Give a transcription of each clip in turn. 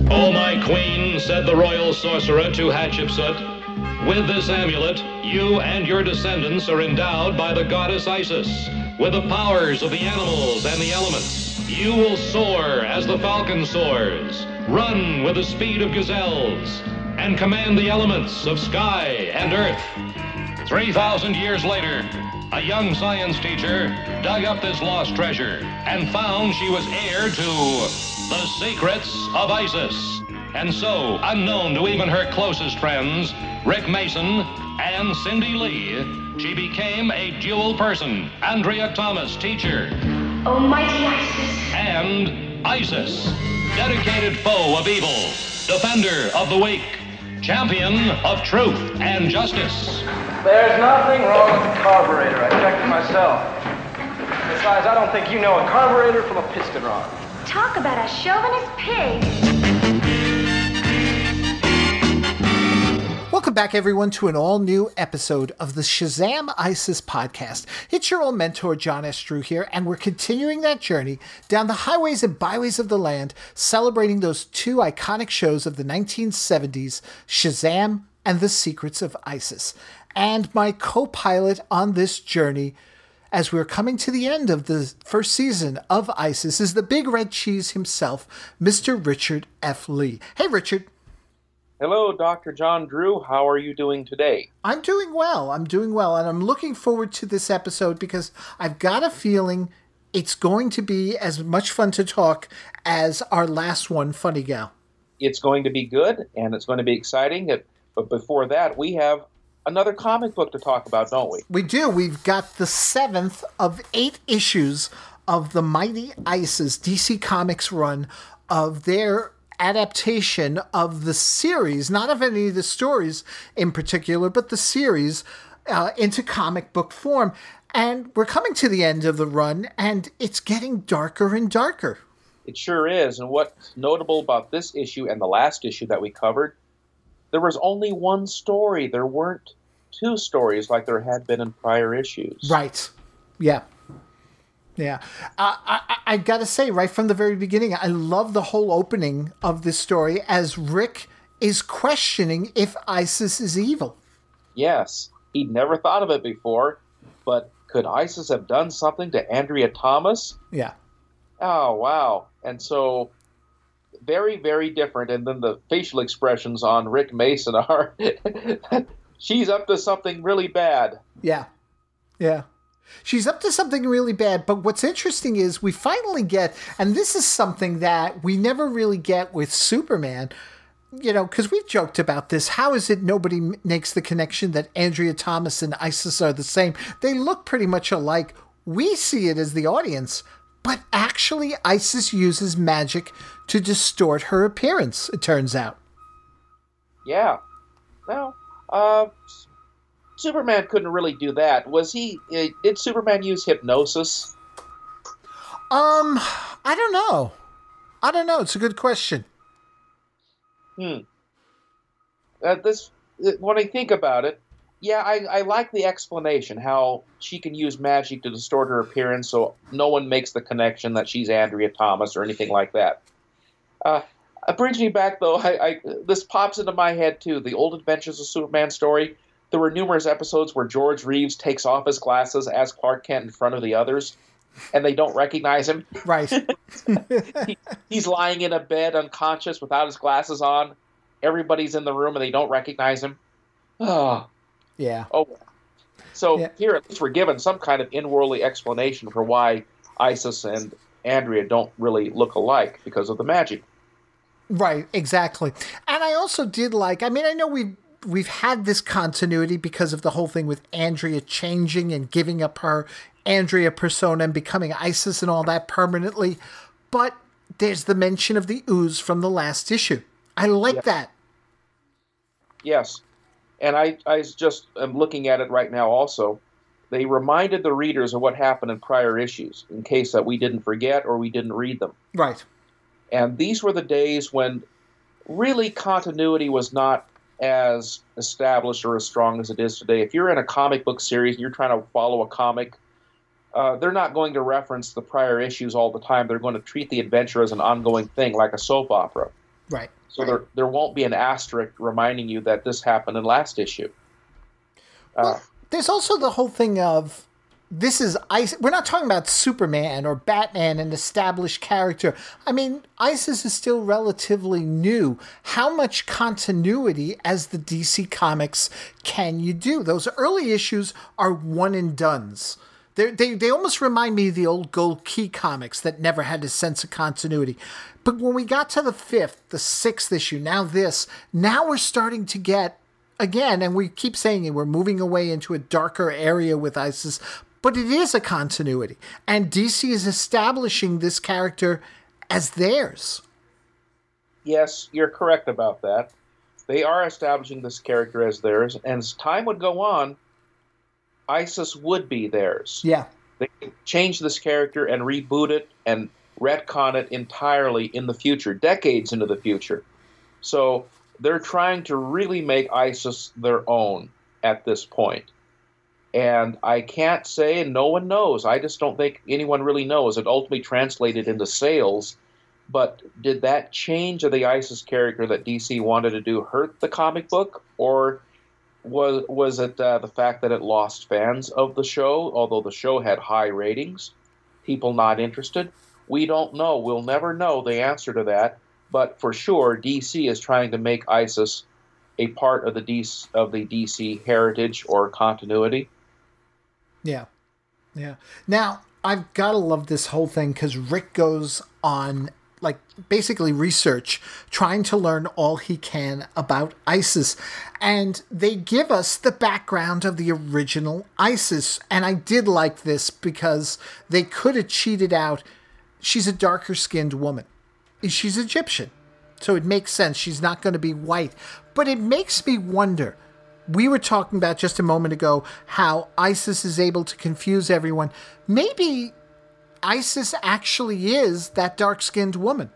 "O my queen," said the royal sorcerer to Hatshepsut, "with this amulet, you and your descendants are endowed by the goddess Isis with the powers of the animals and the elements. You will soar as the falcon soars, run with the speed of gazelles, and command the elements of sky and earth." 3,000 years later, a young science teacher dug up this lost treasure and found she was heir to the secrets of Isis. And so, unknown to even her closest friends, Rick Mason and Cindy Lee, she became a dual person. Andrea Thomas, teacher. Almighty Isis. And Isis, dedicated foe of evil, defender of the weak, champion of truth and justice. There's nothing wrong with the carburetor. I checked it myself. Besides, I don't think you know a carburetor from a piston rod. Talk about a chauvinist pig. Welcome back, everyone, to an all-new episode of the Shazam ISIS podcast. It's your old mentor, John S. Drew here, and we're continuing that journey down the highways and byways of the land, celebrating those two iconic shows of the 1970s, Shazam and The Secrets of Isis. And my co-pilot on this journey, as we're coming to the end of the first season of Isis, is the Big Red Cheese himself, Mr. Richard F. Lee. Hey, Richard. Hello, Dr. John Drew. How are you doing today? I'm doing well. And I'm looking forward to this episode because I've got a feeling it's going to be as much fun to talk as our last one, Funny Gal. It's going to be good, and it's going to be exciting. But before that, we have another comic book to talk about, don't we? We do. We've got the 7th of 8 issues of the Mighty Isis DC Comics run of their adaptation of the series, not of any of the stories in particular, but the series into comic book form. And we're coming to the end of the run, and it's getting darker and darker. It sure is. And what's notable about this issue and the last issue that we covered, there was only one story. There weren't 2 stories like there had been in prior issues. Right. Yeah. Yeah. I got to say, right from the very beginning, I love the whole opening of this story as Rick is questioning if Isis is evil. Yes. He'd never thought of it before, but could Isis have done something to Andrea Thomas? Yeah. Oh, wow. And so, very, very different. And then the facial expressions on Rick Mason are, she's up to something really bad. Yeah. Yeah. She's up to something really bad, but what's interesting is we finally get, and this is something that we never really get with Superman, you know, because we've joked about this. How is it nobody makes the connection that Andrea Thomas and Isis are the same? They look pretty much alike. We see it as the audience, but actually Isis uses magic to distort her appearance, it turns out. Yeah. Well, Superman couldn't really do that. Did Superman use hypnosis? I don't know. It's a good question. When I think about it, yeah, I like the explanation, how she can use magic to distort her appearance so no one makes the connection that she's Andrea Thomas or anything like that. It brings me back, though, this pops into my head, too, the Old Adventures of Superman story. There were numerous episodes where George Reeves takes off his glasses as Clark Kent in front of the others, and they don't recognize him. Right. He's lying in a bed unconscious without his glasses on. Everybody's in the room, and they don't recognize him. Oh. Yeah. Oh. So here at least we're given some kind of in-worldly explanation for why Isis and Andrea don't really look alike because of the magic. Right, exactly. And I also did like, I mean, I know we've had this continuity because of the whole thing with Andrea changing and giving up her Andrea persona and becoming Isis and all that permanently. But there's the mention of the ooze from the last issue. I like that. Yes. And I just am looking at it right now also. They reminded the readers of what happened in prior issues in case that we didn't forget or we didn't read them. Right. And these were the days when really continuity was not as established or as strong as it is today. If you're in a comic book series and you're trying to follow a comic, they're not going to reference the prior issues all the time. They're going to treat the adventure as an ongoing thing, like a soap opera. Right. So there won't be an asterisk reminding you that this happened in last issue. Well, there's also the whole thing of, this is ISIS. We're not talking about Superman or Batman, an established character. I mean, ISIS is still relatively new. How much continuity as the DC Comics can you do? Those early issues are one and dones. They almost remind me of the old Gold Key comics that never had a sense of continuity. But when we got to the 5th, the 6th issue, now we're starting to get, again, and we keep saying it, we're moving away into a darker area with ISIS, but it is a continuity. And DC is establishing this character as theirs. Yes, you're correct about that. They are establishing this character as theirs, and as time would go on, ISIS would be theirs. Yeah. They could change this character and reboot it and retcon it entirely in the future, decades into the future. So they're trying to really make ISIS their own at this point. And I can't say, and no one knows, I just don't think anyone really knows. It ultimately translated into sales, but did that change of the ISIS character that DC wanted to do hurt the comic book, or was it the fact that it lost fans of the show, although the show had high ratings, people not interested? We don't know. We'll never know the answer to that, but for sure, DC is trying to make ISIS a part of the DC heritage or continuity. Yeah. Yeah. Now, I've got to love this whole thing because Rick goes on, like, basically research, trying to learn all he can about ISIS. And they give us the background of the original ISIS. And I did like this because they could have cheated out. She's a darker skinned woman. She's Egyptian. So it makes sense. She's not going to be white. But it makes me wonder. We were talking about just a moment ago how ISIS is able to confuse everyone. Maybe ISIS actually is that dark-skinned woman.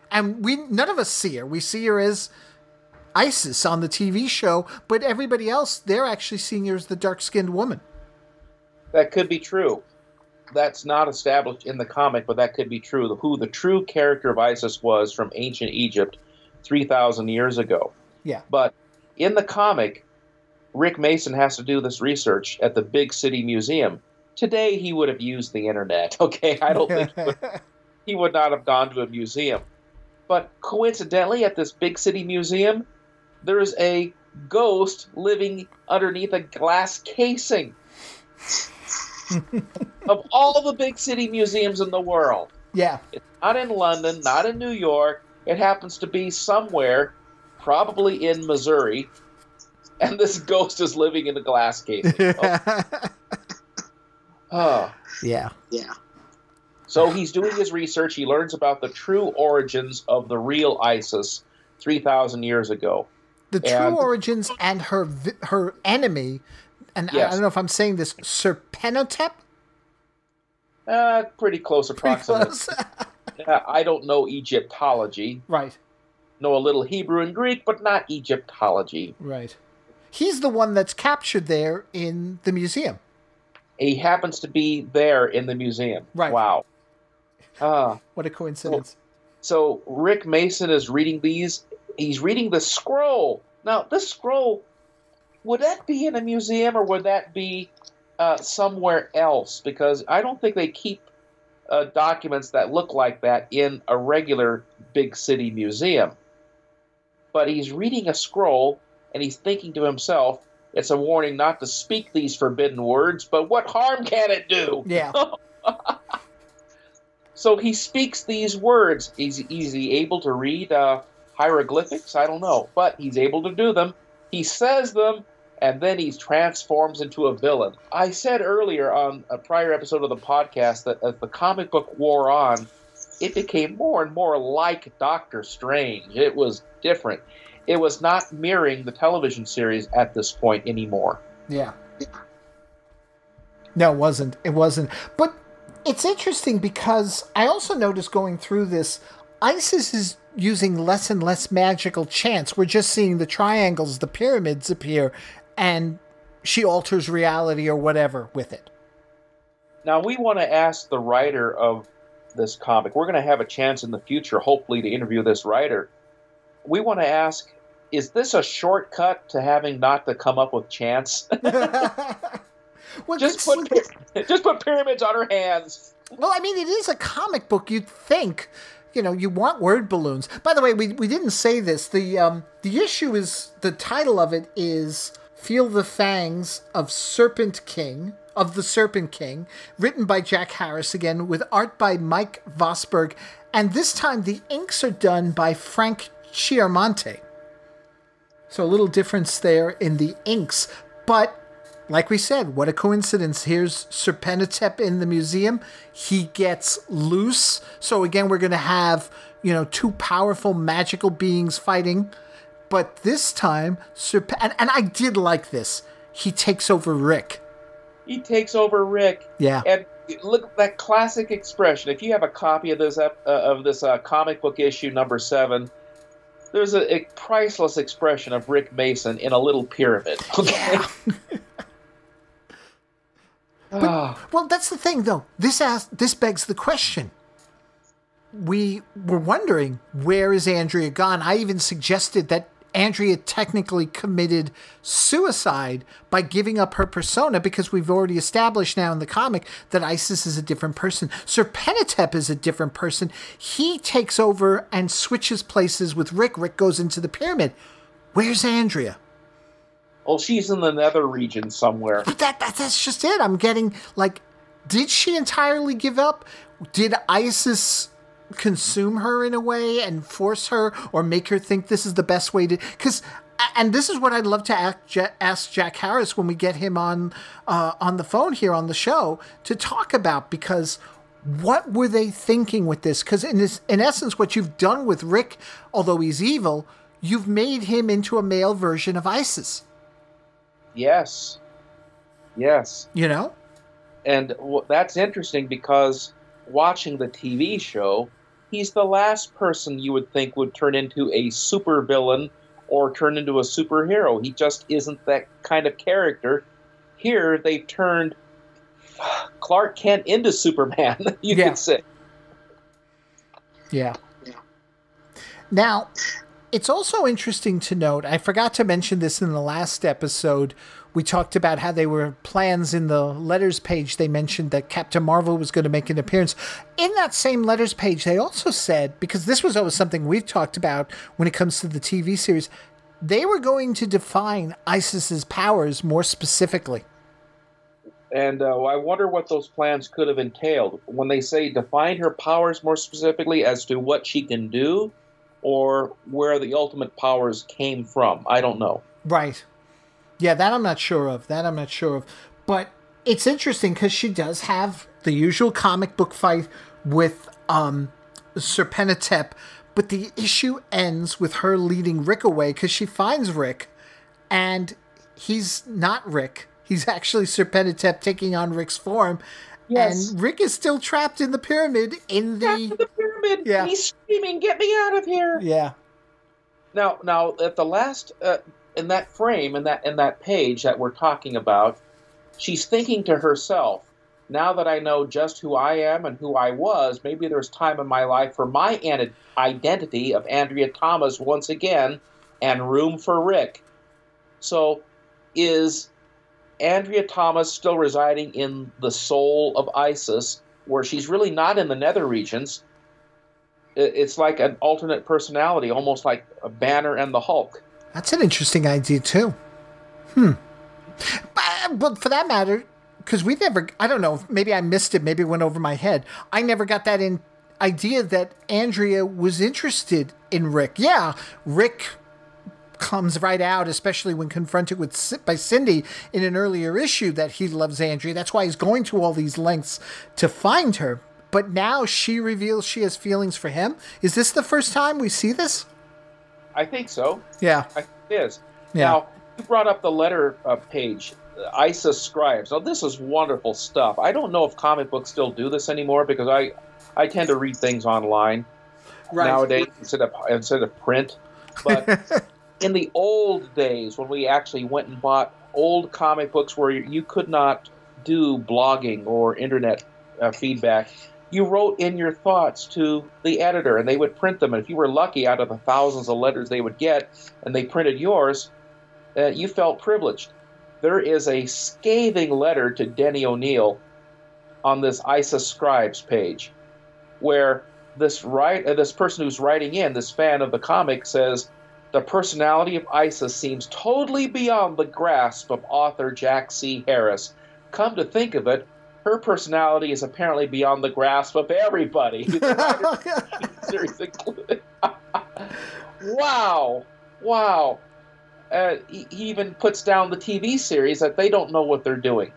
And none of us see her. We see her as ISIS on the TV show, but everybody else, they're actually seeing her as the dark-skinned woman. That could be true. That's not established in the comic, but that could be true. Who the true character of ISIS was from ancient Egypt 3,000 years ago. Yeah. But in the comic, Rick Mason has to do this research at the Big City Museum. Today, he would have used the internet, okay? I don't think he would not have gone to a museum. But coincidentally, at this Big City Museum, there's a ghost living underneath a glass casing of all the big city museums in the world. Yeah. It's not in London, not in New York. It happens to be somewhere, probably in Missouri, and this ghost is living in a glass casing. Oh. Yeah. Yeah. So he's doing his research. He learns about the true origins of the real ISIS 3,000 years ago. The true origins and her enemy, and yes. I don't know if I'm saying this, Sir Penotep? Pretty close approximate. I don't know Egyptology. Right. Know a little Hebrew and Greek, but not Egyptology. Right. He's the one that's captured there in the museum. He happens to be there in the museum. Right. Wow. What a coincidence. So Rick Mason is reading these. He's reading the scroll. Now, this scroll, would that be in a museum or would that be somewhere else? Because I don't think they keep documents that look like that in a regular big city museum. But he's reading a scroll and he's thinking to himself, it's a warning not to speak these forbidden words, but what harm can it do? Yeah. So he speaks these words. Is he able to read hieroglyphics? I don't know. But he's able to do them. He says them, and then he transforms into a villain. I said earlier on a prior episode of the podcast that as the comic book wore on, it became more and more like Doctor Strange. It was different. It was not mirroring the television series at this point anymore. Yeah. No, it wasn't. It wasn't. But it's interesting because I also noticed going through this, ISIS is using less and less magical chants. We're just seeing the triangles, the pyramids appear, and she alters reality or whatever with it. Now, we want to ask the writer of this comic. We're going to have a chance in the future, hopefully, to interview this writer. We want to ask, is this a shortcut to having not to come up with Chance? Well, just put pyramids on her hands. Well, I mean, it is a comic book. You'd think, you want word balloons. By the way, we didn't say this. The issue is, the title of it is Feel the Fangs of the Serpent King, written by Jack Harris again, with art by Mike Vosberg, and this time the inks are done by Frank Chiaramonte. So a little difference there in the inks, but like we said, what a coincidence. Here's Serpenitep in the museum. He gets loose. So again, we're going to have, two powerful magical beings fighting. But this time, and I did like this, he takes over Rick. Yeah. And look at that classic expression. If you have a copy of this comic book issue number 7, there's a priceless expression of Rick Mason in a little pyramid. Okay? Yeah. Well, that's the thing, though. This begs the question. We were wondering, where is Andrea gone? I even suggested that Andrea technically committed suicide by giving up her persona, because we've already established now in the comic that Isis is a different person. Serpenitep is a different person. He takes over and switches places with Rick. Rick goes into the pyramid. Where's Andrea? Well, she's in the nether region somewhere. But that's just it. I'm getting, did she entirely give up? Did Isis consume her in a way and force her, or make her think this is the best way to... And this is what I'd love to ask Jack Harris when we get him on the phone here on the show to talk about, because what were they thinking with this? Because in essence, what you've done with Rick, although he's evil, you've made him into a male version of Isis. Yes. And that's interesting, because watching the TV show, he's the last person you would think would turn into a supervillain or turn into a superhero. He just isn't that kind of character. Here, they've turned Clark Kent into Superman, you could say. Yeah. Now, it's also interesting to note, I forgot to mention this in the last episode, we talked about how they were plans in the letters page. They mentioned that Captain Marvel was going to make an appearance. In that same letters page, they also said, because this was always something we've talked about when it comes to the TV series, they were going to define Isis's powers more specifically. And I wonder what those plans could have entailed. When they say define her powers more specifically as to what she can do, or where the ultimate powers came from. I don't know. Right. Yeah, that I'm not sure of. But it's interesting because she does have the usual comic book fight with Serpenitep, but the issue ends with her leading Rick away because she finds Rick, and he's not Rick. He's actually Serpenitep taking on Rick's form. Yes. And Rick is still trapped in the pyramid. The pyramid. Yeah. He's screaming, "Get me out of here!" Yeah. Now, at the last, in that frame, in that page that we're talking about, she's thinking to herself, "Now that I know just who I am and who I was, maybe there's time in my life for my identity of Andrea Thomas once again, and room for Rick." So, is Andrea Thomas still residing in the soul of Isis, where she's really not in the nether regions? It's like an alternate personality, almost like a Banner and the Hulk. That's an interesting idea, too. But for that matter, because we never, I don't know, maybe I missed it, maybe it went over my head. I never got that idea that Andrea was interested in Rick. Yeah, Rick comes right out, especially when confronted by Cindy in an earlier issue, that he loves Andrea. That's why he's going to all these lengths to find her. But now she reveals she has feelings for him. Is this the first time we see this? I think so. Yeah. I think it is. Yeah. Now, you brought up the letter page, Isis Scribes. Now, this is wonderful stuff. I don't know if comic books still do this anymore, because I tend to read things online nowadays instead of print. But in the old days, when we actually went and bought old comic books where you could not do blogging or internet feedback, you wrote in your thoughts to the editor, and they would print them. And if you were lucky, out of the thousands of letters they would get, and they printed yours, you felt privileged. There is a scathing letter to Denny O'Neil on this ISIS Scribes page, where this person who's writing in, this fan of the comic, says, "The personality of Isis seems totally beyond the grasp of author Jack C. Harris. Come to think of it, her personality is apparently beyond the grasp of everybody." Series included. Wow. He even puts down the TV series that they don't know what they're doing.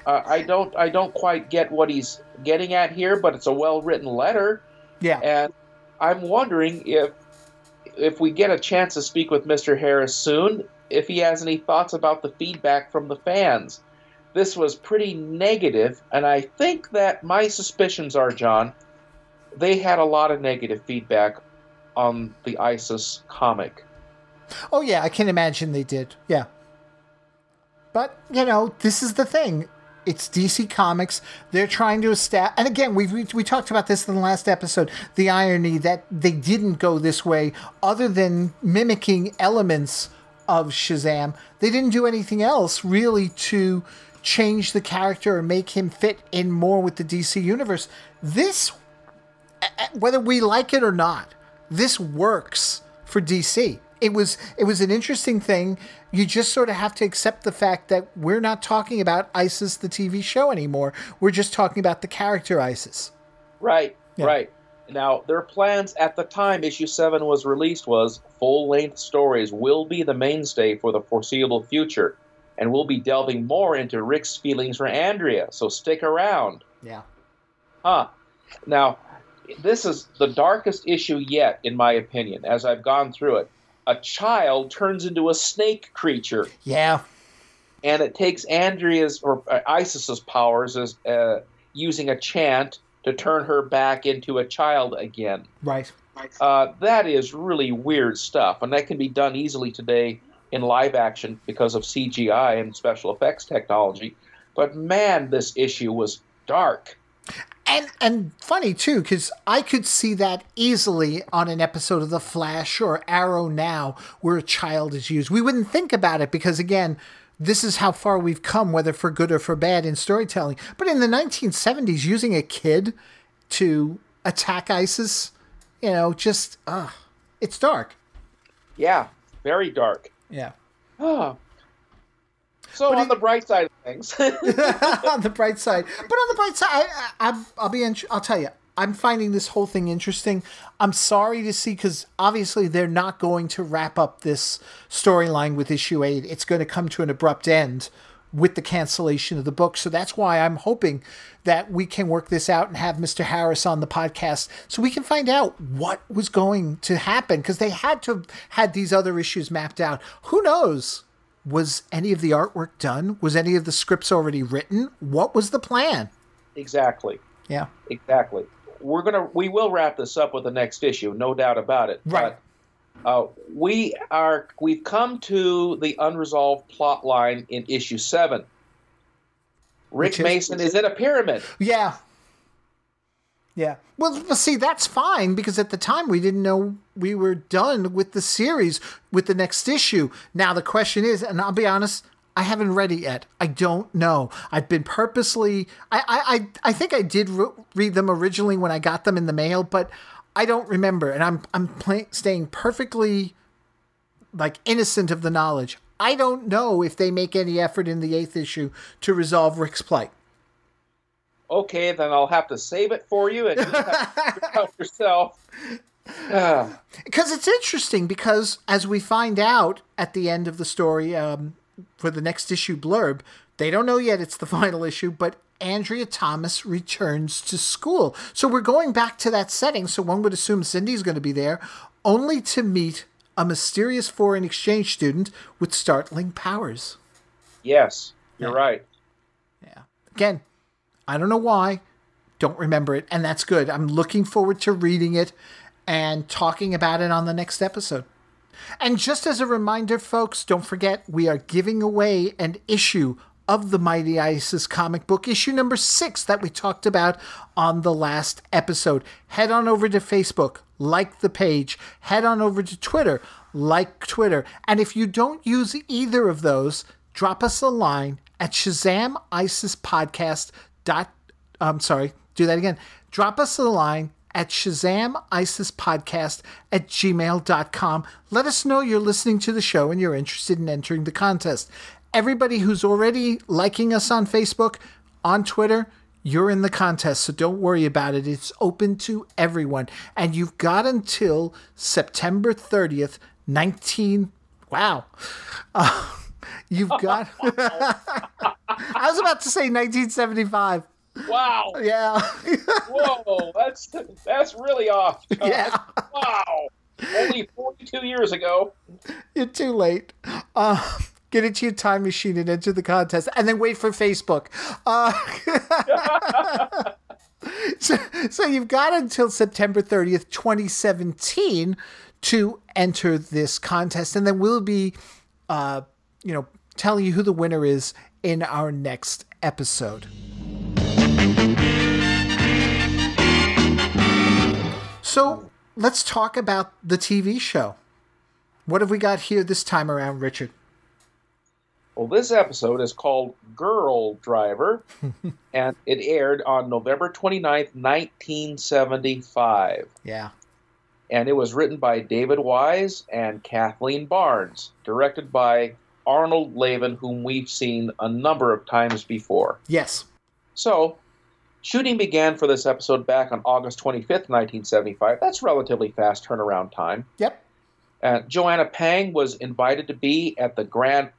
I don't quite get what he's getting at here, but it's a well-written letter. Yeah. And I'm wondering if we get a chance to speak with Mr. Harris soon, if he has any thoughts about the feedback from the fans. This was pretty negative, and I think that my suspicions are, John, they had a lot of negative feedback on the ISIS comic. Oh, yeah, I can imagine they did. Yeah. But, this is the thing. It's DC Comics. They're trying to establish... And again, we talked about this in the last episode. The irony that they didn't go this way, other than mimicking elements of Shazam. They didn't do anything else, really, to change the character or make him fit in more with the DC universe. This, whether we like it or not, this works for DC. It was an interesting thing. You just sort of have to accept the fact that we're not talking about ISIS, the TV show, anymore. We're just talking about the character ISIS. Right, yeah. Right. Now, their plans at the time issue 7 was released was full-length stories will be the mainstay for the foreseeable future, and we'll be delving more into Rick's feelings for Andrea, so stick around. Yeah. Now, this is the darkest issue yet, in my opinion, as I've gone through it. A child turns into a snake creature. Yeah. And it takes Andrea's or Isis's powers as using a chant to turn her back into a child again. Right. That is really weird stuff, and that can be done easily today in live action because of CGI and special effects technology. But man, this issue was dark. And funny, too, because I could see that easily on an episode of The Flash or Arrow now where a child is used. We wouldn't think about it because, again, this is how far we've come, whether for good or for bad in storytelling. But in the 1970s, using a kid to attack ISIS, it's dark. Yeah, very dark. Yeah. So on the bright side of things. On the bright side. But on the bright side, I'll tell you, I'm finding this whole thing interesting. I'm sorry to see, because obviously they're not going to wrap up this storyline with issue 8. It's going to come to an abrupt end with the cancellation of the book. So that's why I'm hoping that we can work this out and have Mr. Harris on the podcast so we can find out what was going to happen, because they had to have had these other issues mapped out. Who knows? Was any of the artwork done? Was any of the scripts already written? What was the plan? Exactly. Yeah. Exactly. We will wrap this up with the next issue, no doubt about it. Right. But we've come to the unresolved plot line in issue 7. Rick Mason is in a pyramid. Yeah. Yeah. Well, see, that's fine, because at the time we didn't know we were done with the series with the next issue. Now the question is, and I'll be honest, I haven't read it yet. I don't know. I've been purposely... I think I did read them originally when I got them in the mail, but I don't remember. And I'm staying perfectly innocent of the knowledge. I don't know if they make any effort in the 8th issue to resolve Rick's plight. Okay, then I'll have to save it for you and you have to figure it out yourself. Because it's interesting, because as we find out at the end of the story for the next issue blurb, they don't know yet it's the final issue, but Andrea Thomas returns to school. So we're going back to that setting, so one would assume Cindy's going to be there, only to meet a mysterious foreign exchange student with startling powers. Yes, you're right. Yeah. Again, I don't know why. Don't remember it. And that's good. I'm looking forward to reading it and talking about it on the next episode. And just as a reminder, folks, don't forget, we are giving away an issue of the Mighty Isis comic book, issue number 6 that we talked about on the last episode. Head on over to Facebook, like the page. Head on over to Twitter, like Twitter. And if you don't use either of those, drop us a line at Drop us a line at ShazamIsisPodcast@gmail.com. Let us know you're listening to the show and you're interested in entering the contest. Everybody who's already liking us on Facebook, on Twitter, you're in the contest, so don't worry about it. It's open to everyone. And you've got until September 30th, you've got... I was about to say 1975. Wow. Yeah. Whoa, that's really off. Yeah. Wow. Only 42 years ago. You're too late. Get into your time machine and enter the contest, and then wait for Facebook. So you've got until September 30th, 2017 to enter this contest, and then we'll be, telling you who the winner is in our next episode. So let's talk about the TV show. What have we got here this time around, Richard? Well, this episode is called Girl Driver, and it aired on November 29th, 1975. Yeah. And it was written by David Wise and Kathleen Barnes, directed by Arnold Lavin, whom we've seen a number of times before. Yes. So, shooting began for this episode back on August 25th, 1975. That's relatively fast turnaround time. Yep. Joanna Pang was invited to be at the Grand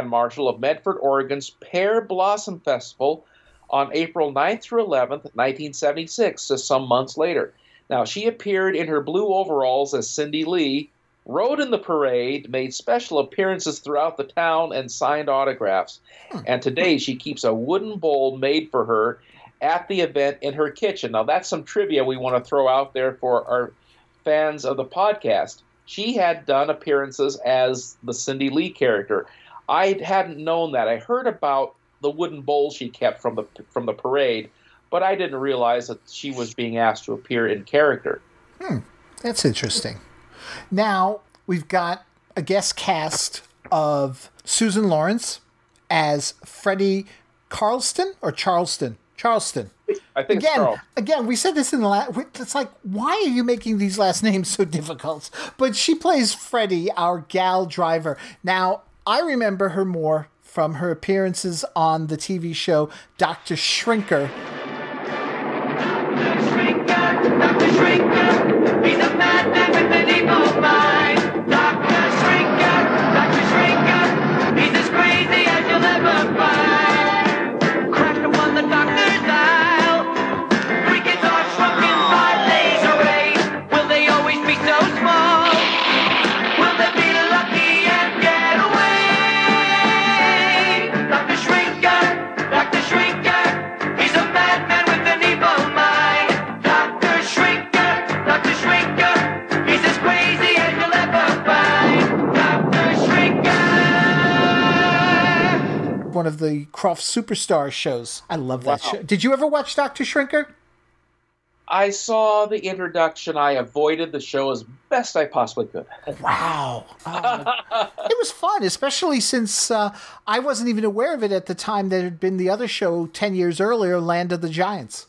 Marshal of Medford, Oregon's Pear Blossom Festival on April 9th through 11th, 1976, just some months later. Now, she appeared in her blue overalls as Cindy Lee, rode in the parade, made special appearances throughout the town, and signed autographs. And today she keeps a wooden bowl made for her at the event in her kitchen. Now, that's some trivia we want to throw out there for our fans of the podcast. She had done appearances as the Cindy Lee character. I hadn't known that. I heard about the wooden bowl she kept from the parade, but I didn't realize that she was being asked to appear in character. That's interesting. Now, we've got a guest cast of Susan Lawrence as Freddie Charleston. I think it's Charles. Again, we said this in the last... It's like, why are you making these last names so difficult? But she plays Freddie, our gal driver. Now, I remember her more from her appearances on the TV show Dr. Shrinker. Dr. Shrinker, he's a madman with an evil mind. Dr. Shrinker, he's as crazy as you'll ever find. Crashed upon the doctor's aisle. 3 kids are shrunk in 5 days away. Will they always be so small? Will they be lucky and get away? Dr. Shrinker, he's a madman with an evil mind. Dr. Shrinker, he's as crazy as you'll ever find. Dr. Shrinker. One of the Kroft Superstar shows. I love that show. Did you ever watch Dr. Shrinker? I saw the introduction. I avoided the show as best I possibly could. Wow. It was fun, especially since I wasn't even aware of it at the time. There had been the other show 10 years earlier, Land of the Giants.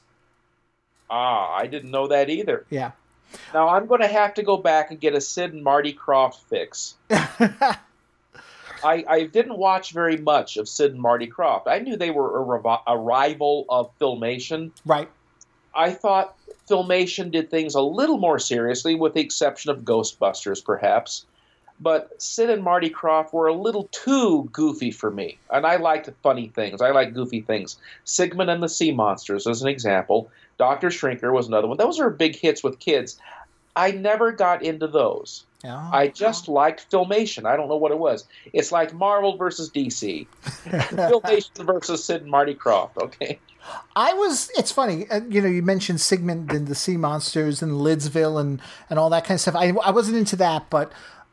I didn't know that either. Yeah. Now, I'm going to have to go back and get a Sid and Marty Kroft fix. I didn't watch very much of Sid and Marty Kroft. I knew they were a rival of Filmation. Right. I thought Filmation did things a little more seriously, with the exception of Ghostbusters, perhaps. But Sid and Marty Kroft were a little too goofy for me. And I liked funny things. I like goofy things. Sigmund and the Sea Monsters, as an example. Dr. Shrinker was another one. Those are big hits with kids. I never got into those. Oh, I just liked Filmation. I don't know what it was. It's like Marvel versus DC. Filmation versus Sid and Marty Kroft, okay? It's funny, you mentioned Sigmund and the Sea Monsters and Lidsville and all that kind of stuff. I wasn't into that, but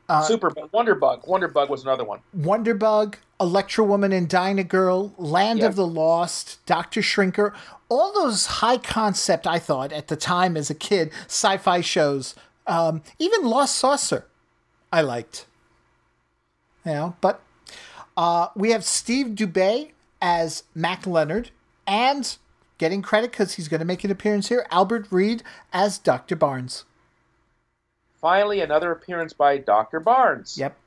Superbug, Wonderbug. Wonderbug was another one. Wonderbug, Electra Woman and Dyna Girl, Land of the Lost, Dr. Shrinker, all those high concept, I thought, at the time as a kid, sci-fi shows. Even Lost Saucer, I liked. You know, but we have Steve Dubé as Mack Leonard, and getting credit because he's going to make an appearance here, Albert Reed as Dr. Barnes. Finally, another appearance by Dr. Barnes. Yep.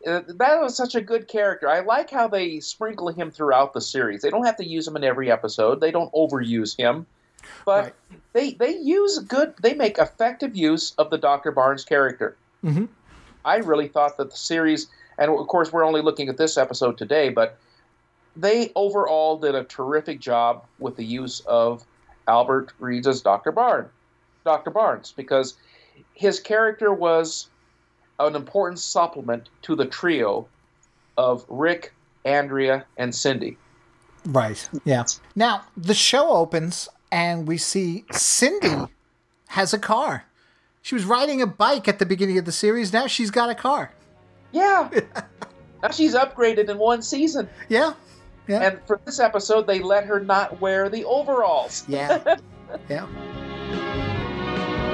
That was such a good character. I like how they sprinkle him throughout the series. They don't have to use him in every episode. They don't overuse him. But they make effective use of the Dr. Barnes character. Mm-hmm. I really thought that the series, and of course we're only looking at this episode today, but they overall did a terrific job with the use of Albert Reed as Dr. Barnes, because his character was an important supplement to the trio of Rick, Andrea, and Cindy. Right, yeah. Now, the show opens, and we see Cindy has a car. She was riding a bike at the beginning of the series. Now she's got a car. Yeah. Now she's upgraded in one season. Yeah. Yeah. And for this episode, they let her not wear the overalls. Yeah. Yeah.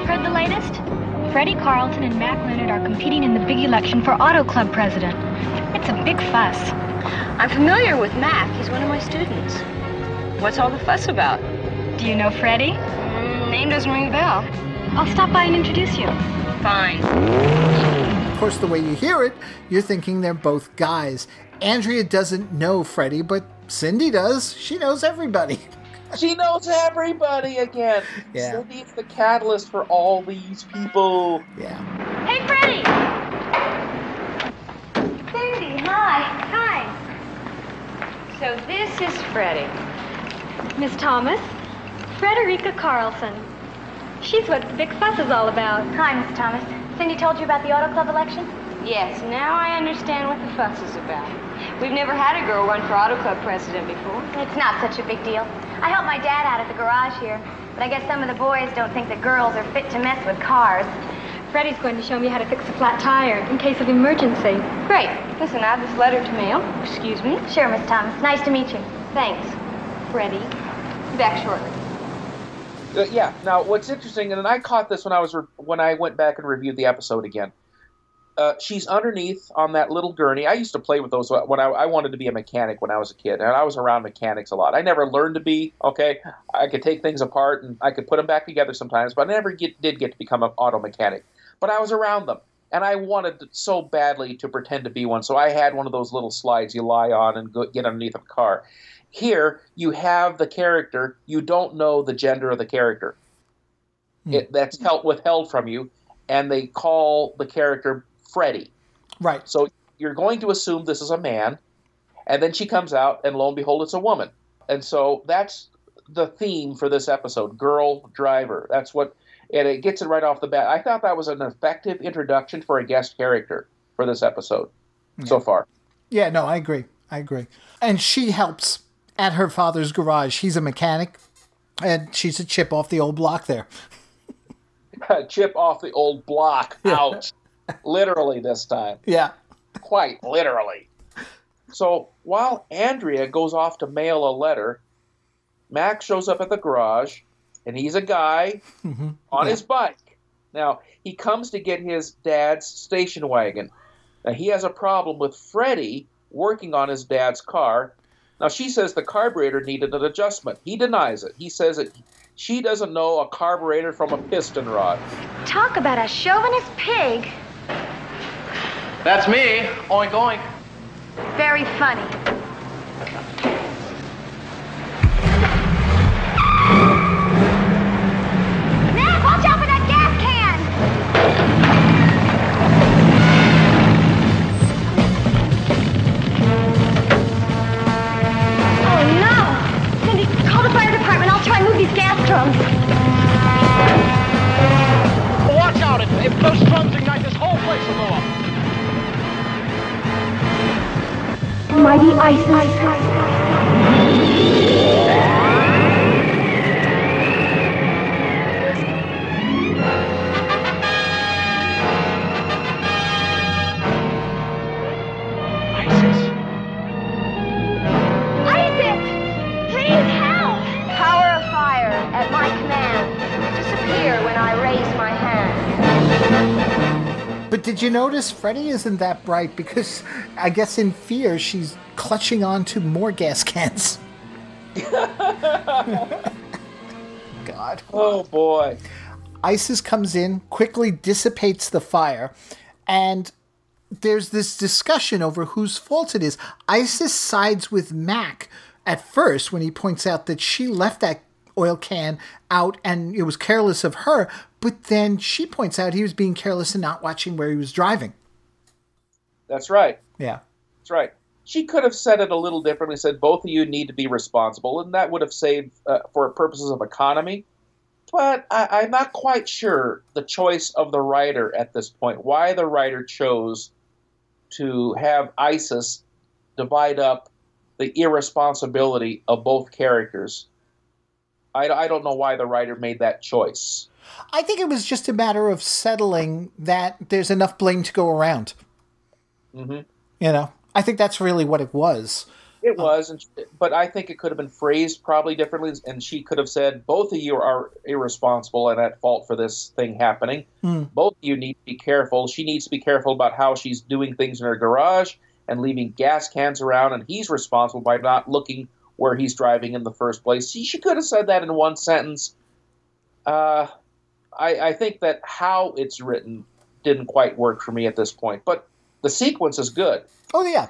Heard the latest? Freddie Carlton and Mack Leonard are competing in the big election for Auto Club president. It's a big fuss. I'm familiar with Mack. He's one of my students. What's all the fuss about? Do you know Freddie? Name doesn't ring a bell. I'll stop by and introduce you. Fine. Of course, the way you hear it, you're thinking they're both guys. Andrea doesn't know Freddie, but Cindy does. She knows everybody. She knows everybody again. Yeah. Cindy is the catalyst for all these people. Yeah. Hey, Freddie! Cindy, hi. Hi. So this is Freddie. Miss Thomas, Frederica Carlson. She's what the big fuss is all about. Hi, Miss Thomas. Cindy told you about the Auto Club election? Yes, now I understand what the fuss is about. We've never had a girl run for Auto Club president before. It's not such a big deal. I helped my dad out at the garage here, but I guess some of the boys don't think that girls are fit to mess with cars. Freddie's going to show me how to fix a flat tire in case of emergency. Great. Listen, I have this letter to mail. Excuse me. Sure, Miss Thomas. Nice to meet you. Thanks. Freddie. Back shortly. Yeah. Now, what's interesting, and I caught this when I went back and reviewed the episode again. She's underneath on that little gurney. I used to play with those when I wanted to be a mechanic when I was a kid, and I was around mechanics a lot. I never learned to be, okay? I could take things apart, and I could put them back together sometimes, but I never did get to become an auto mechanic. But I was around them, and I wanted so badly to pretend to be one, so I had one of those little slides you lie on and get underneath of a car. Here, you have the character. You don't know the gender of the character. That's withheld from you, and they call the character Freddie. Right. So you're going to assume this is a man, and then she comes out, and lo and behold, it's a woman. And so that's the theme for this episode, girl driver. That's what, and it gets it right off the bat. I thought that was an effective introduction for a guest character for this episode so far. Yeah, no, I agree. And she helps at her father's garage. He's a mechanic, and she's a chip off the old block there. Chip off the old block. Ouch. Literally this time. Yeah. Quite literally. So while Andrea goes off to mail a letter, Mack shows up at the garage, and he's a guy on his bike. Now, he comes to get his dad's station wagon. Now, he has a problem with Freddie working on his dad's car. Now, she says the carburetor needed an adjustment. He denies it. He says that she doesn't know a carburetor from a piston rod. Talk about a chauvinist pig. That's me. Oink, oink. Very funny. Matt, watch out for that gas can! Oh, no! Cindy, call the fire department. I'll try and move these gas drums. Watch out. If those drums ignite, this whole place will go up. Mighty Isis. But did you notice Freddie isn't that bright because I guess in fear she's clutching on to more gas cans. God. Oh, boy. Isis comes in, quickly dissipates the fire, and there's this discussion over whose fault it is. Isis sides with Mack at first when he points out that she left that oil can out and it was careless of her, but then she points out he was being careless and not watching where he was driving. That's right. Yeah. That's right. She could have said it a little differently, said both of you need to be responsible, and that would have saved for purposes of economy. But I'm not quite sure the choice of the writer at this point, why the writer chose to have Isis divide up the irresponsibility of both characters. I don't know why the writer made that choice. I think it was just a matter of settling that there's enough blame to go around. Mm-hmm. You know, I think that's really what it was. It was, but I think it could have been phrased probably differently, and she could have said, both of you are irresponsible and at fault for this thing happening. Both of you need to be careful. She needs to be careful about how she's doing things in her garage and leaving gas cans around, and he's responsible by not looking where he's driving in the first place. She could have said that in one sentence. I think that how it's written didn't quite work for me at this point, but the sequence is good. Oh, yeah.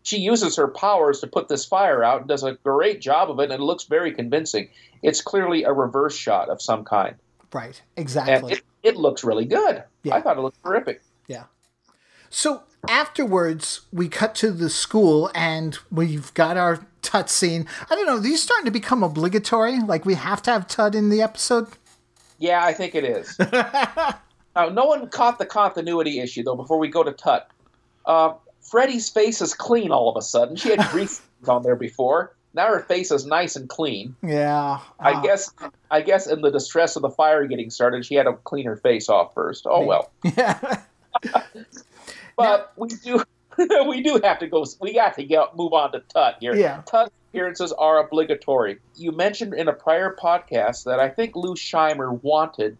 She uses her powers to put this fire out and does a great job of it, and it looks very convincing. It's clearly a reverse shot of some kind. Right, exactly. And it looks really good. Yeah. I thought it looked terrific. Yeah. So afterwards, we cut to the school, and we've got our Tut scene. I don't know, are these starting to become obligatory? Like, we have to have Tut in the episode? Yeah, I think it is. No one caught the continuity issue, though, before we go to Tut. Freddie's face is clean all of a sudden. She had grease on there before. Now her face is nice and clean. Yeah. I guess in the distress of the fire getting started, she had to clean her face off first. Oh, well. Yeah. But we do have to go. We got to move on to Tut here. Yeah. Tut appearances are obligatory. You mentioned in a prior podcast that I think Lou Scheimer wanted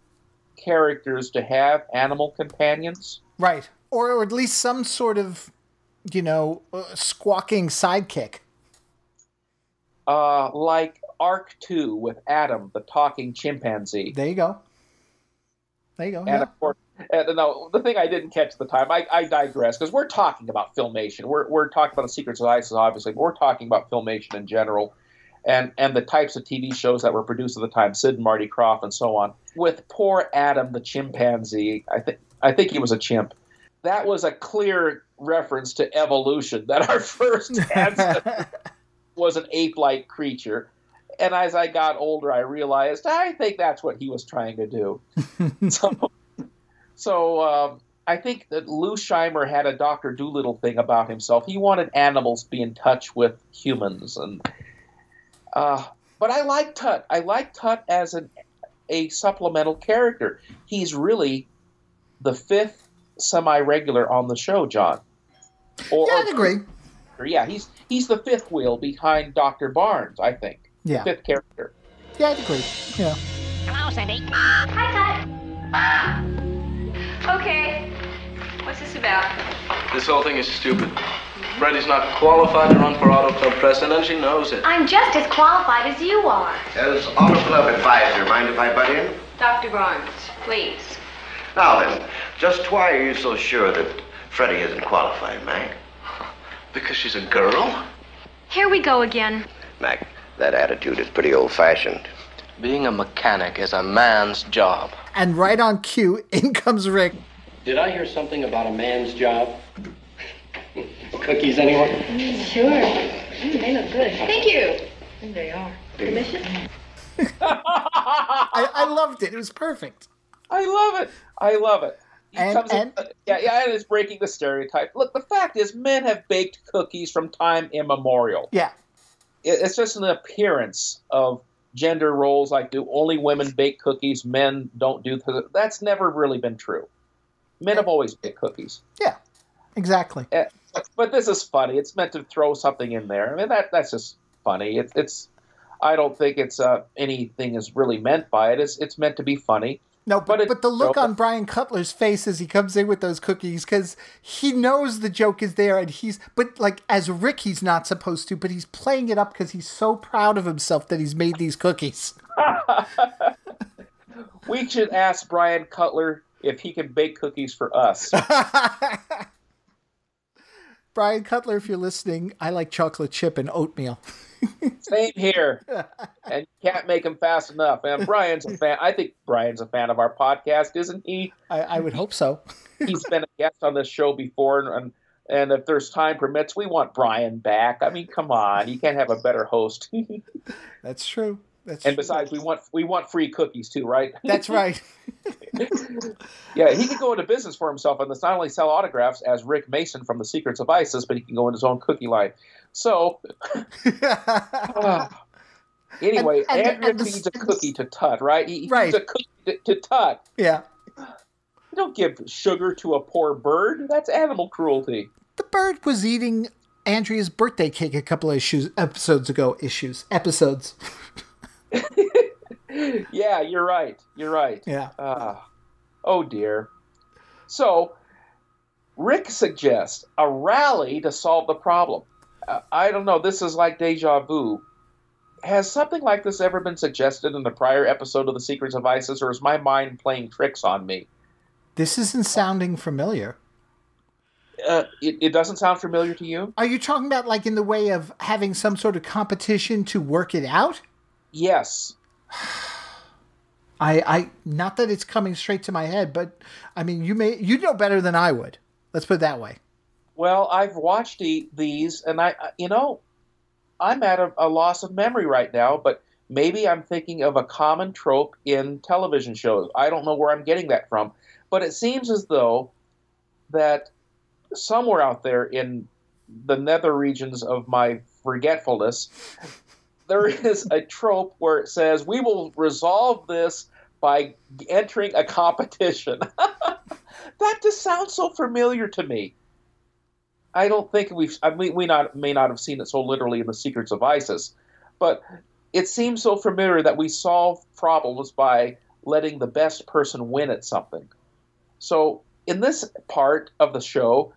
characters to have animal companions. Right. Or at least some sort of, squawking sidekick. Like Arc 2 with Adam, the talking chimpanzee. There you go. And yeah. of course, no, the thing I didn't catch at the time, I digress, because we're talking about Filmation. We're talking about The Secrets of Isis, obviously, but we're talking about Filmation in general, and the types of TV shows that were produced at the time, Sid and Marty Kroft and so on. With poor Adam, the chimpanzee, I think he was a chimp. That was a clear reference to evolution, that our first ancestor was an ape-like creature. And as I got older, I realized, I think that's what he was trying to do. So I think that Lou Scheimer had a Dr. Dolittle thing about himself. He wanted animals to be in touch with humans. But I like Tut. I like Tut as a supplemental character. He's really the fifth semi-regular on the show, John. I'd agree. Yeah, he's the fifth wheel behind Dr. Barnes, I think. Yeah. Fifth character. Yeah, I'd agree. Yeah. Hello, Cindy. Hi, Tut. Okay. What's this about? This whole thing is stupid. Freddie's not qualified to run for Auto Club president, and she knows it. I'm just as qualified as you are. As Auto Club advisor, mind if I butt in? Dr. Barnes, please. Now then, just why are you so sure that Freddie isn't qualified, Mac? Because she's a girl? Here we go again. Mac, that attitude is pretty old-fashioned. Being a mechanic is a man's job. And right on cue, in comes Rick. Did I hear something about a man's job? Cookies, anyone? Sure. They look good. Thank you. And they are. Permission? I loved it. It was perfect. I love it. And it's breaking the stereotype. Look, the fact is, men have baked cookies from time immemorial. Yeah. It's just an appearance of gender roles, like do only women bake cookies, men don't do. That's never really been true. Men have always baked cookies. Yeah, exactly. But this is funny. It's meant to throw something in there. I mean, that's just funny. It's I don't think it's anything is really meant by it. It's meant to be funny. No, but the look on Brian Cutler's face as he comes in with those cookies, because he knows the joke is there, and but like as Rick, he's not supposed to, but he's playing it up because he's so proud of himself that he's made these cookies. We should ask Brian Cutler if he can bake cookies for us. Brian Cutler, if you're listening, I like chocolate chip and oatmeal. Same here. And you can't make him fast enough. And Brian's a fan. I think Brian's a fan of our podcast, isn't he? I would hope so. He's been a guest on this show before, and if there's time permits, we want Brian back. I mean, come on. You can't have a better host. That's true. And besides, we want free cookies too, right? That's right. Yeah, he can go into business for himself and not only sell autographs as Rick Mason from The Secrets of ISIS, but he can go in his own cookie line. So, anyway, Andrea feeds a cookie to Tut, right? He feeds a cookie to Tut. Yeah. You don't give sugar to a poor bird. That's animal cruelty. The bird was eating Andrea's birthday cake a couple of episodes ago. Yeah, you're right. Yeah. Oh, dear. So, Rick suggests a rally to solve the problem. I don't know. This is like deja vu. Has something like this ever been suggested in the prior episode of The Secrets of ISIS, or is my mind playing tricks on me? This isn't sounding familiar. It doesn't sound familiar to you? Are you talking about like in the way of having some sort of competition to work it out? Yes. I not that it's coming straight to my head, but I mean, you know better than I would. Let's put it that way. Well, I've watched these, and I'm at a loss of memory right now, but maybe I'm thinking of a common trope in television shows. I don't know where I'm getting that from, but it seems as though that somewhere out there in the nether regions of my forgetfulness, there is a trope where it says, we will resolve this by entering a competition. That just sounds so familiar to me. I don't think we may not have seen it so literally in The Secrets of ISIS, but it seems so familiar that we solve problems by letting the best person win at something. So in this part of the show,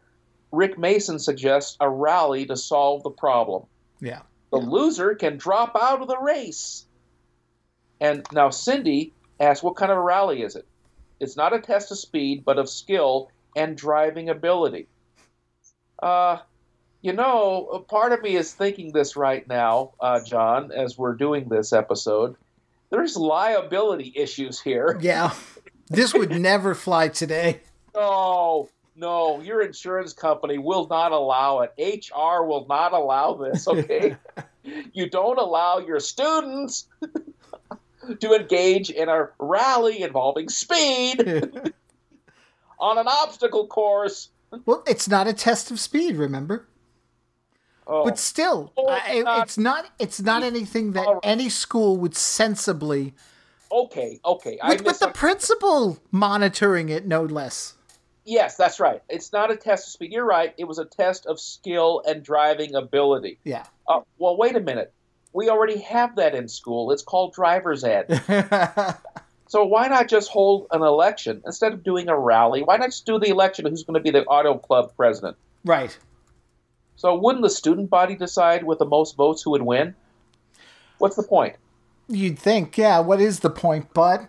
Rick Mason suggests a rally to solve the problem. Yeah. The loser can drop out of the race. And now Cindy asks, what kind of a rally is it? It's not a test of speed, but of skill and driving ability. Part of me is thinking this right now, John, as we're doing this episode. There's liability issues here. Yeah. This would never fly today. No, your insurance company will not allow it. HR will not allow this, okay? You don't allow your students to engage in a rally involving speed on an obstacle course. Well, it's not a test of speed, remember? Oh. But still, it's not anything that any school would sensibly... Okay. With the principal monitoring it, no less. Yes, that's right. It's not a test of speed. You're right. It was a test of skill and driving ability. Yeah. Well, wait a minute. We already have that in school. It's called driver's ed. So why not just hold an election instead of doing a rally? Why not just do the election of who's going to be the auto club president? Right. So wouldn't the student body decide with the most votes who would win? What's the point? You'd think, yeah, what is the point? But,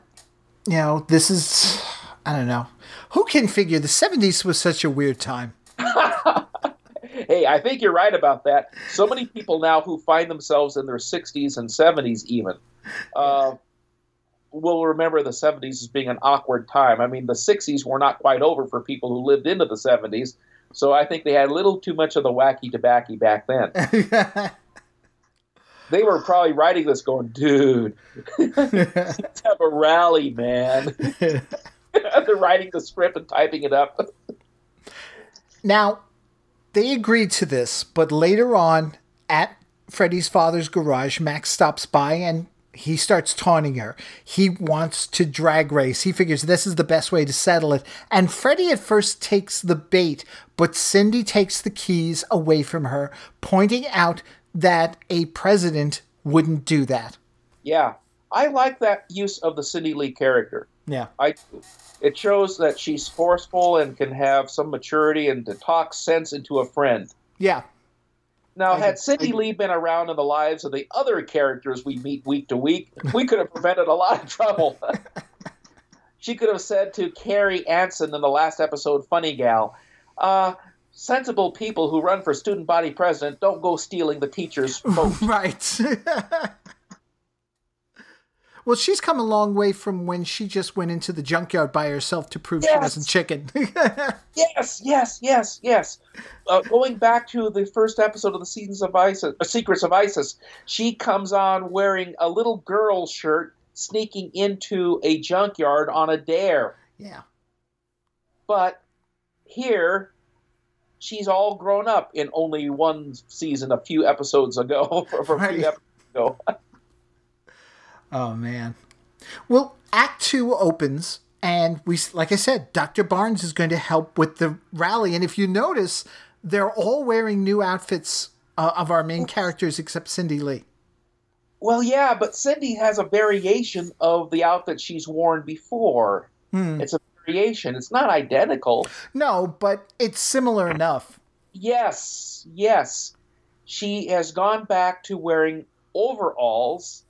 this is, I don't know. Who can figure the 70s was such a weird time? Hey, I think you're right about that. So many people now who find themselves in their 60s and 70s even will remember the 70s as being an awkward time. I mean, the 60s were not quite over for people who lived into the 70s, so I think they had a little too much of the wacky tobacco back then. They were probably writing this going, dude, let's have a rally, man. They're writing the script and typing it up. Now, they agreed to this, but later on at Freddie's father's garage, Mack stops by and he starts taunting her. He wants to drag race. He figures this is the best way to settle it. And Freddie at first takes the bait, but Cindy takes the keys away from her, pointing out that a president wouldn't do that. Yeah. I like that use of the Cindy Lee character. Yeah. It shows that she's forceful and can have some maturity and to talk sense into a friend. Yeah. Now, had Cindy Lee been around in the lives of the other characters we meet week to week, we could have prevented a lot of trouble. She could have said to Carrie Anson in the last episode, Funny Gal, sensible people who run for student body president don't go stealing the teacher's vote. Right. Well, she's come a long way from when she just went into the junkyard by herself to prove she wasn't chicken. Yes. Going back to the first episode of the Secrets of Isis, she comes on wearing a little girl shirt, sneaking into a junkyard on a dare. Yeah. But here, she's all grown up in only one season a few episodes ago. Oh, man. Well, Act 2 opens, and like I said, Dr. Barnes is going to help with the rally. And if you notice, they're all wearing new outfits of our main characters except Cindy Lee. Well, yeah, but Cindy has a variation of the outfit she's worn before. It's a variation. It's not identical. No, but it's similar enough. Yes. She has gone back to wearing overalls,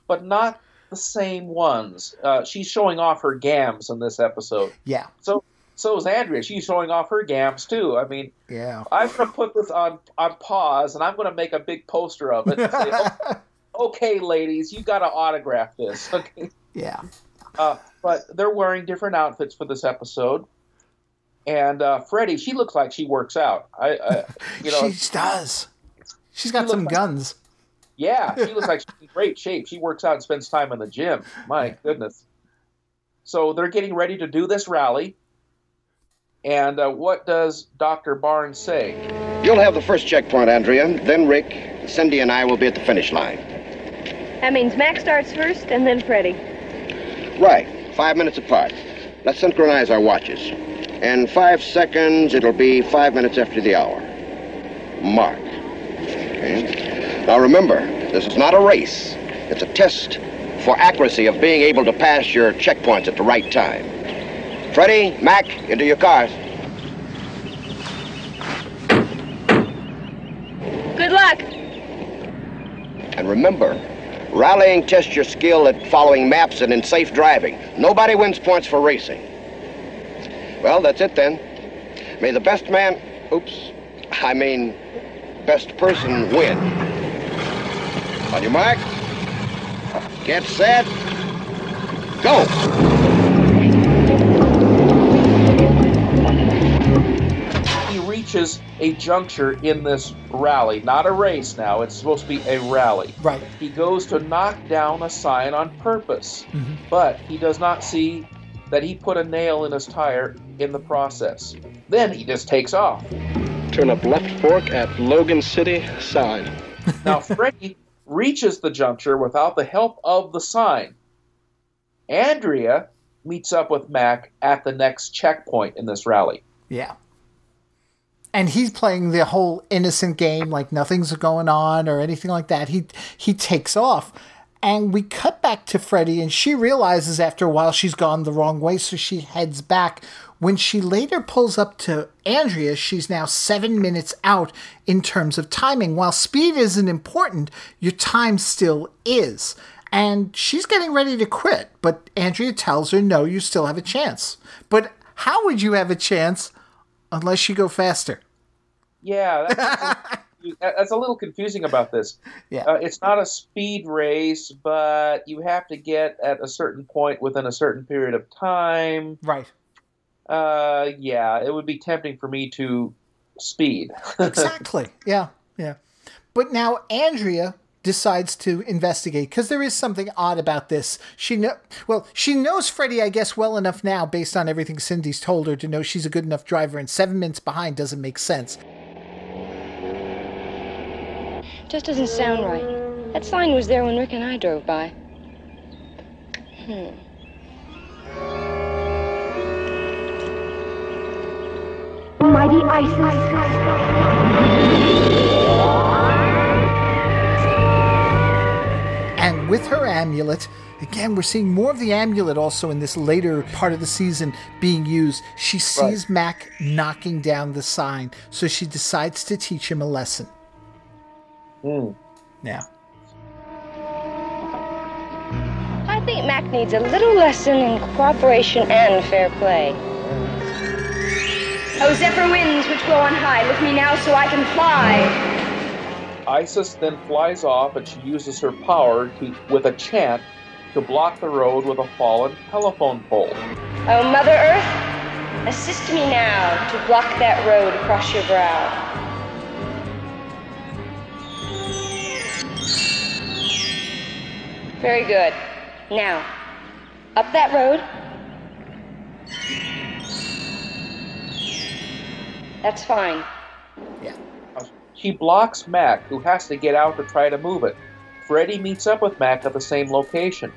but not the same ones. She's showing off her gams in this episode. Yeah. So is Andrea. She's showing off her gams, too. I mean, yeah. I'm going to put this on pause, and I'm going to make a big poster of it and say, okay, ladies, you got to autograph this. Okay. Yeah. But they're wearing different outfits for this episode. And Freddie, she looks like she works out. She does. She's got some guns. Yeah, she looks like she's in great shape. She works out and spends time in the gym. My goodness. So they're getting ready to do this rally. And what does Dr. Barnes say? You'll have the first checkpoint, Andrea. Then Rick, Cindy, and I will be at the finish line. That means Mack starts first and then Freddie. Right. 5 minutes apart. Let's synchronize our watches. In 5 seconds, it'll be 5 minutes after the hour. Mark. Okay. Now remember, this is not a race. It's a test for accuracy of being able to pass your checkpoints at the right time. Freddie, Mack, into your cars. Good luck. And remember, rallying tests your skill at following maps and in safe driving. Nobody wins points for racing. Well, that's it then. May the best best person win. On your mark, get set, go! He reaches a juncture in this rally. Not a race now, it's supposed to be a rally. Right. He goes to knock down a sign on purpose, but he does not see that he put a nail in his tire in the process. Then he just takes off. Turn up left fork at Logan City, sign. Now, Freddie reaches the juncture without the help of the sign. Andrea meets up with Mack at the next checkpoint in this rally. Yeah. And he's playing the whole innocent game, like nothing's going on or anything like that. He takes off. And we cut back to Freddie, and she realizes after a while she's gone the wrong way, so she heads back. When she later pulls up to Andrea, she's now 7 minutes out in terms of timing. While speed isn't important, your time still is. And she's getting ready to quit, but Andrea tells her, no, you still have a chance. But how would you have a chance unless you go faster? Yeah, that's a little confusing about this. Yeah. It's not a speed race, but you have to get at a certain point within a certain period of time. Right. Yeah, it would be tempting for me to speed. Exactly. Yeah. But now Andrea decides to investigate because there is something odd about this. She knows Freddie, I guess, well enough now based on everything Cindy's told her to know she's a good enough driver, and 7 minutes behind doesn't make sense. Just doesn't sound right. That sign was there when Rick and I drove by. Mighty Isis. And with her amulet. Again, we're seeing more of the amulet also in this later part of the season being used. She sees Mack knocking down the sign, so she decides to teach him a lesson. Yeah. I think Mack needs a little lesson in cooperation and fair play. Oh, zephyr winds which blow on high, lift me now so I can fly. Isis then flies off, and she uses her power with a chant to block the road with a fallen telephone pole. Oh, Mother Earth, assist me now to block that road across your brow. Very good. Now, up that road. That's fine. Yeah. She blocks Mack, who has to get out to try to move it. Freddie meets up with Mack at the same location.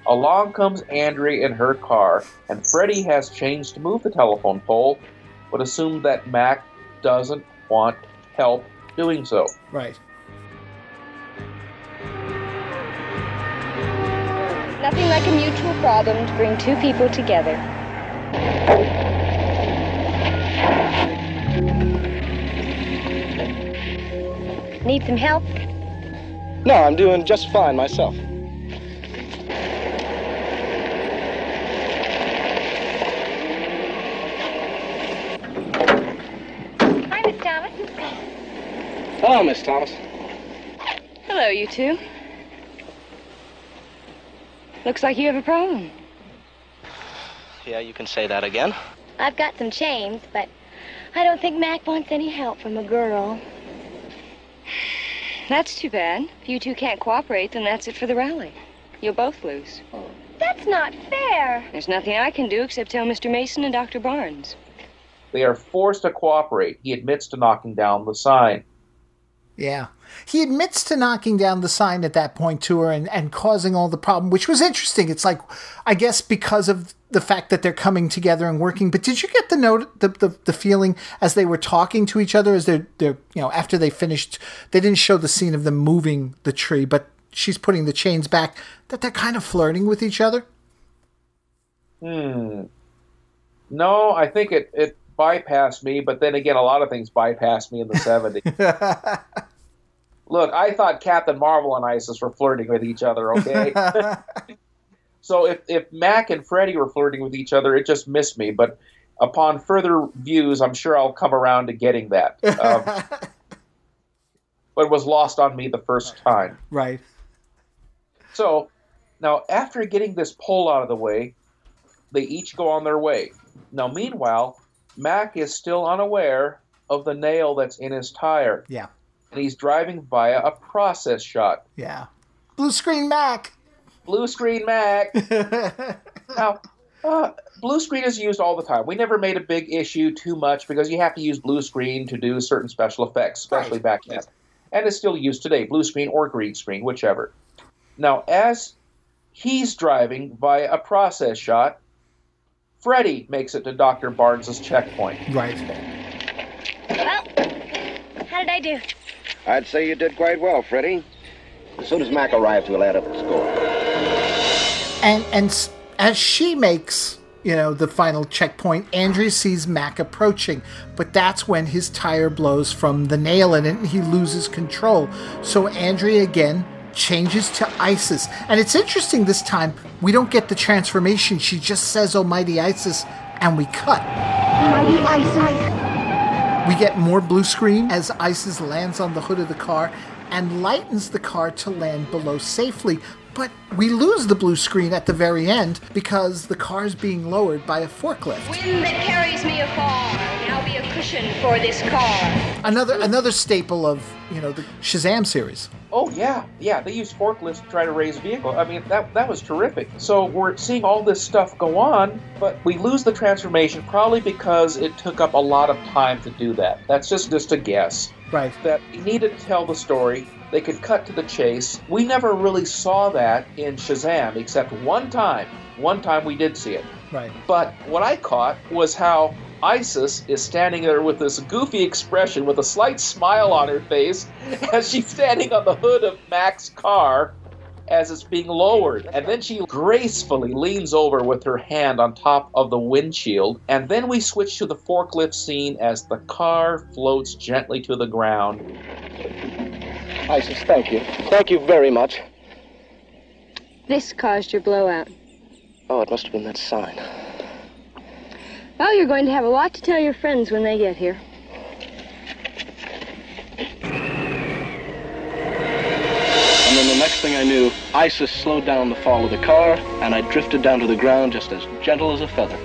Along comes Andrea in her car, and Freddie has changed to move the telephone pole, but assumed that Mack doesn't want help doing so. Right. Nothing like a mutual problem to bring two people together. Need some help? No, I'm doing just fine myself. Hi, Miss Thomas. Hello, Miss Thomas. Hello, you two. Looks like you have a problem. Yeah, you can say that again. I've got some chains, but I don't think Mack wants any help from a girl. That's too bad. If you two can't cooperate, then that's it for the rally. You'll both lose. That's not fair. There's nothing I can do except tell Mr. Mason and Dr. Barnes. They are forced to cooperate. He admits to knocking down the sign. Yeah. He admits to knocking down the sign at that point to her and causing all the problem, which was interesting. It's like, I guess because of the fact that they're coming together and working. But did you get the feeling as they were talking to each other, as they're after they finished, they didn't show the scene of them moving the tree, but she's putting the chains back, that they're kind of flirting with each other? No, I think it bypassed me, but then again, a lot of things bypassed me in the 70s. Look, I thought Captain Marvel and Isis were flirting with each other, okay? So if Mack and Freddie were flirting with each other, it just missed me. But upon further views, I'm sure I'll come around to getting that. But it was lost on me the first time. Right. So now, after getting this pole out of the way, they each go on their way. Now, meanwhile, Mack is still unaware of the nail that's in his tire. Yeah. And he's driving via a process shot. Yeah. Blue screen Mack. Blue screen Mack. Now, blue screen is used all the time. We never made a big issue too much because you have to use blue screen to do certain special effects, especially back then. And it's still used today, blue screen or green screen, whichever. Now, as he's driving via a process shot, Freddie makes it to Dr. Barnes' checkpoint. Right. Well, how did I do? I'd say you did quite well, Freddie. As soon as Mack arrives, we'll add up the score. And as she makes, the final checkpoint, Andrea sees Mack approaching, but that's when his tire blows from the nail in it and he loses control. So Andrea again changes to Isis. And it's interesting this time, we don't get the transformation. She just says, "Almighty Isis," and we cut. Almighty Isis. We get more blue screen as Isis lands on the hood of the car and lightens the car to land below safely. But we lose the blue screen at the very end because the car is being lowered by a forklift. Wind that carries me afar, now be a cushion for this car. Another staple of, the Shazam series. Oh, yeah. They use forklifts to try to raise vehicles. I mean, that was terrific. So we're seeing all this stuff go on, but we lose the transformation probably because it took up a lot of time to do that. That's just a guess. Right. That we needed to tell the story. They could cut to the chase. We never really saw that in Shazam, except one time. One time we did see it. Right. But what I caught was how Isis is standing there with this goofy expression with a slight smile on her face as she's standing on the hood of Mack's car as it's being lowered. And then she gracefully leans over with her hand on top of the windshield. And then we switch to the forklift scene as the car floats gently to the ground. Isis, thank you. Thank you very much. This caused your blowout. Oh, it must have been that sign. Well, you're going to have a lot to tell your friends when they get here. And then the next thing I knew, Isis slowed down the fall of the car, and I drifted down to the ground just as gentle as a feather.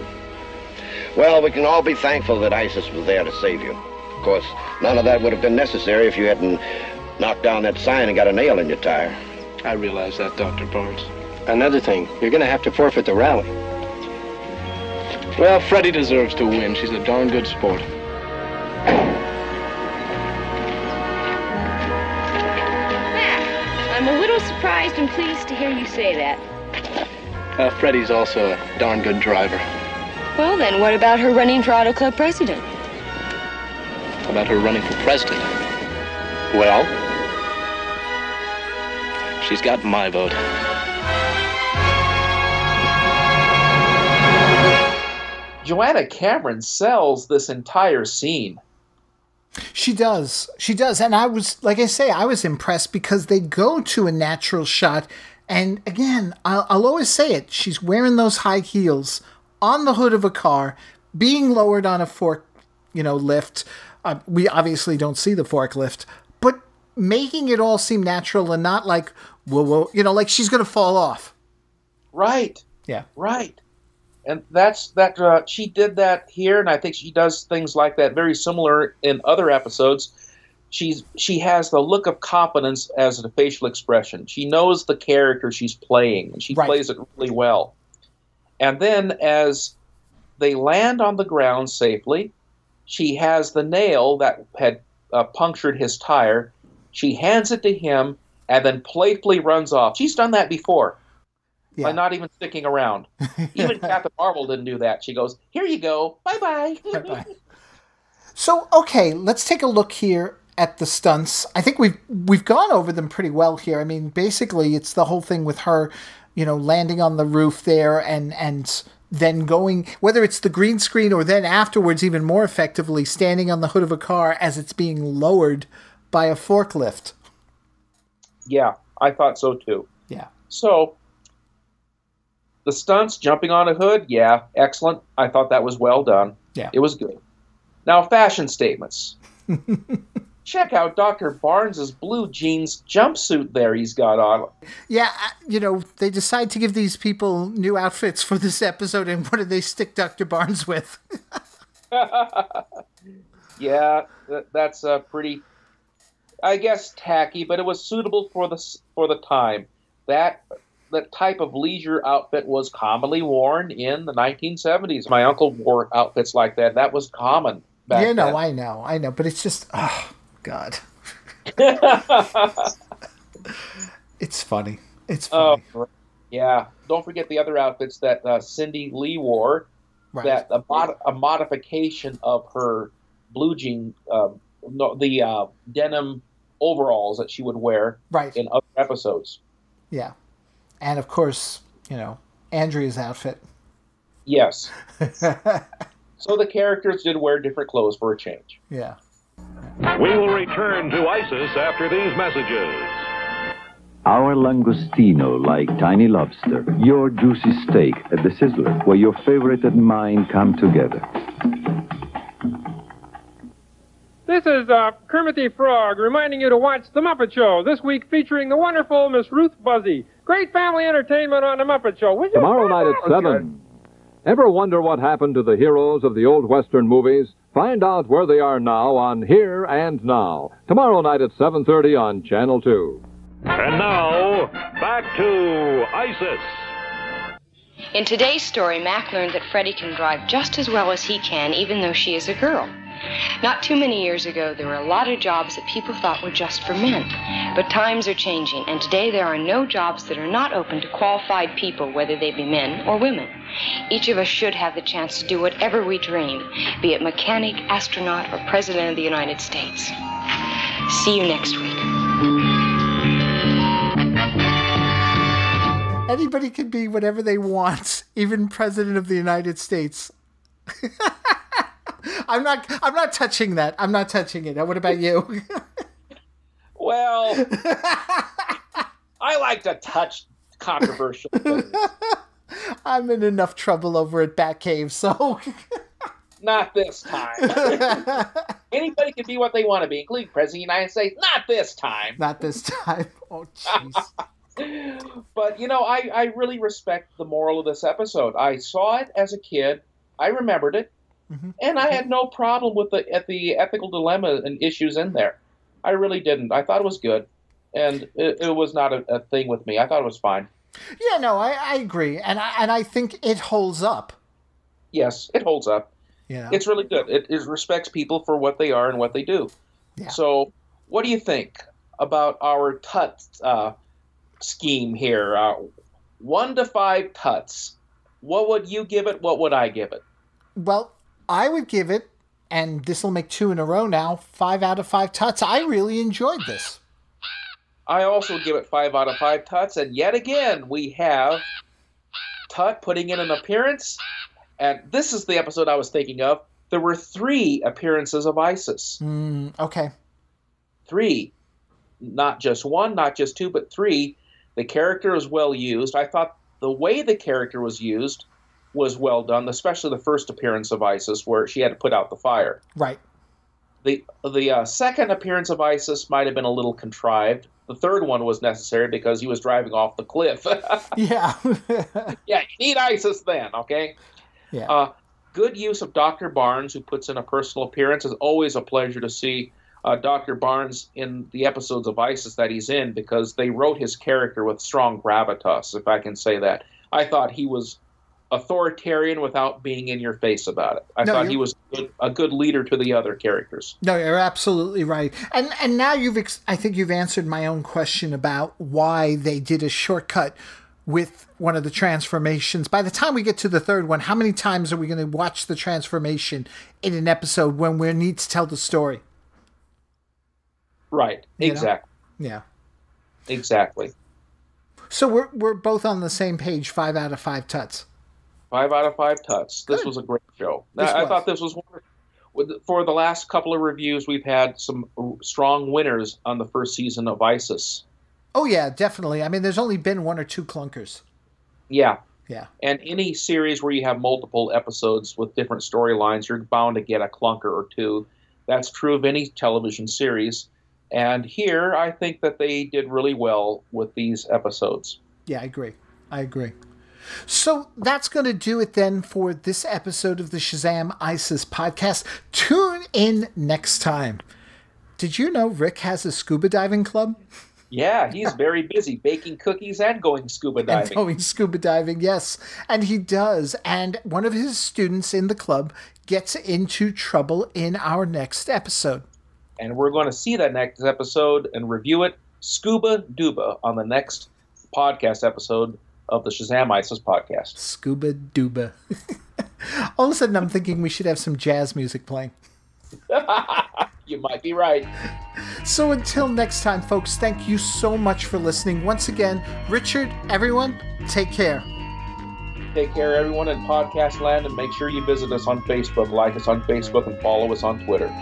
Well, we can all be thankful that Isis was there to save you. Of course, none of that would have been necessary if you hadn't knocked down that sign and got a nail in your tire. I realize that, Dr. Barnes. Another thing, you're going to have to forfeit the rally. Well, Freddie deserves to win. She's a darn good sport. Mack, I'm a little surprised and pleased to hear you say that. Freddie's also a darn good driver. Well, then, what about her running for Auto Club president? About her running for president? Well, she's got my vote. Joanna Cameron sells this entire scene. She does. She does. And I was, like I say, I was impressed because they go to a natural shot. And again, I'll always say it. She's wearing those high heels on the hood of a car, being lowered on a fork, lift. We obviously don't see the forklift, but making it all seem natural and not like, whoa, like she's going to fall off. Right. Yeah. Right. And she did that here, and I think she does things like that very similar in other episodes. She has the look of competence as a facial expression. She knows the character she's playing, and she plays it really well. And then as they land on the ground safely, she has the nail that had punctured his tire. She hands it to him and then playfully runs off. She's done that before. By not even sticking around. Even Captain Marvel didn't do that. She goes, "Here you go. Bye-bye." Bye-bye. So, okay, let's take a look here at the stunts. I think we've gone over them pretty well here. I mean, basically, it's the whole thing with her, landing on the roof there and then going, whether it's the green screen or then afterwards, even more effectively, standing on the hood of a car as it's being lowered by a forklift. Yeah, I thought so too. Yeah. So, the stunts, jumping on a hood, yeah, excellent. I thought that was well done. Yeah. It was good. Now, fashion statements. Check out Dr. Barnes' blue jeans jumpsuit there he's got on. Yeah, they decide to give these people new outfits for this episode, and what do they stick Dr. Barnes with? Yeah, that's pretty, I guess, tacky, but it was suitable for the time. That type of leisure outfit was commonly worn in the 1970s. My uncle wore outfits like that. That was common back then. I know. But it's just, oh, God. It's funny. It's funny. Yeah. Don't forget the other outfits that Cindy Lee wore. Right. That a modification of her blue jean, the denim overalls that she would wear in other episodes. Yeah. And, of course, Andrea's outfit. Yes. So the characters did wear different clothes for a change. Yeah. We will return to ISIS after these messages. Our langostino like tiny lobster. Your juicy steak at the Sizzler, where your favorite and mine come together. This is Kermit the Frog reminding you to watch The Muppet Show, this week featuring the wonderful Miss Ruth Buzzy. Great family entertainment on The Muppet Show. Tomorrow night at 7. Ever wonder what happened to the heroes of the old Western movies? Find out where they are now on Here and Now. Tomorrow night at 7:30 on Channel 2. And now, back to ISIS. In today's story, Mack learned that Freddie can drive just as well as he can, even though she is a girl. Not too many years ago, there were a lot of jobs that people thought were just for men. But times are changing, and today there are no jobs that are not open to qualified people, whether they be men or women. Each of us should have the chance to do whatever we dream, be it mechanic, astronaut, or President of the United States. See you next week. Anybody can be whatever they want, even President of the United States. I'm not touching that. I'm not touching it. What about you? Well, I like to touch controversial things. I'm in enough trouble over at Batcave, so... Not this time. Anybody can be what they want to be, including President of the United States. Not this time. Not this time. Oh, jeez. But, I really respect the moral of this episode. I saw it as a kid. I remembered it. Mm-hmm. And I had no problem with the ethical dilemma and issues in there. I really didn't. I thought it was good. And it was not a thing with me. I thought it was fine. Yeah, no, I agree. And I think it holds up. Yes, it holds up. Yeah. It's really good. It respects people for what they are and what they do. Yeah. So what do you think about our tut scheme here? 1 to 5 tuts. What would you give it? What would I give it? Well, I would give it, and this will make 2 in a row now, 5 out of 5 tuts. I really enjoyed this. I also give it 5 out of 5 tuts, and yet again we have Tut putting in an appearance, and this is the episode I was thinking of. There were 3 appearances of Isis. Okay. 3. Not just 1, not just 2, but 3. The character was well used. I thought the way the character was used was well done, especially the first appearance of Isis where she had to put out the fire. Right. The second appearance of Isis might have been a little contrived. The third one was necessary because he was driving off the cliff. Yeah. Yeah, you need Isis then, okay? Yeah. Good use of Dr. Barnes, who puts in a personal appearance. It's always a pleasure to see Dr. Barnes in the episodes of Isis that he's in, because they wrote his character with strong gravitas, if I can say that. I thought he was authoritarian without being in your face about it. I thought he was a good leader to the other characters. No, you're absolutely right. And now I think you've answered my own question about why they did a shortcut with one of the transformations. By the time we get to the third one, how many times are we going to watch the transformation in an episode when we need to tell the story? Right. Exactly. Yeah. Exactly. So we're both on the same page, 5 out of 5 tuts. 5 out of 5 tuts. This was a great show. I thought this was wonderful. For the last couple of reviews, we've had some strong winners on the first season of Isis. Oh, yeah, definitely. I mean, there's only been 1 or 2 clunkers. Yeah. Yeah. And any series where you have multiple episodes with different storylines, you're bound to get a clunker or 2. That's true of any television series. And here, I think that they did really well with these episodes. Yeah, I agree. So that's going to do it then for this episode of the Shazam ISIS podcast. Tune in next time. Did you know Rick has a scuba diving club? Yeah, he's very busy baking cookies and going scuba diving. Yes. And he does. And one of his students in the club gets into trouble in our next episode. And we're going to see that next episode and review it scuba duba on the next podcast episode of the Shazam ISIS podcast. Scuba duba. All of a sudden I'm thinking we should have some jazz music playing. You might be right. So until next time, folks, thank you so much for listening. Once again, Richard, everyone, take care. Take care, everyone in podcast land, and make sure you visit us on Facebook, like us on Facebook, and follow us on Twitter.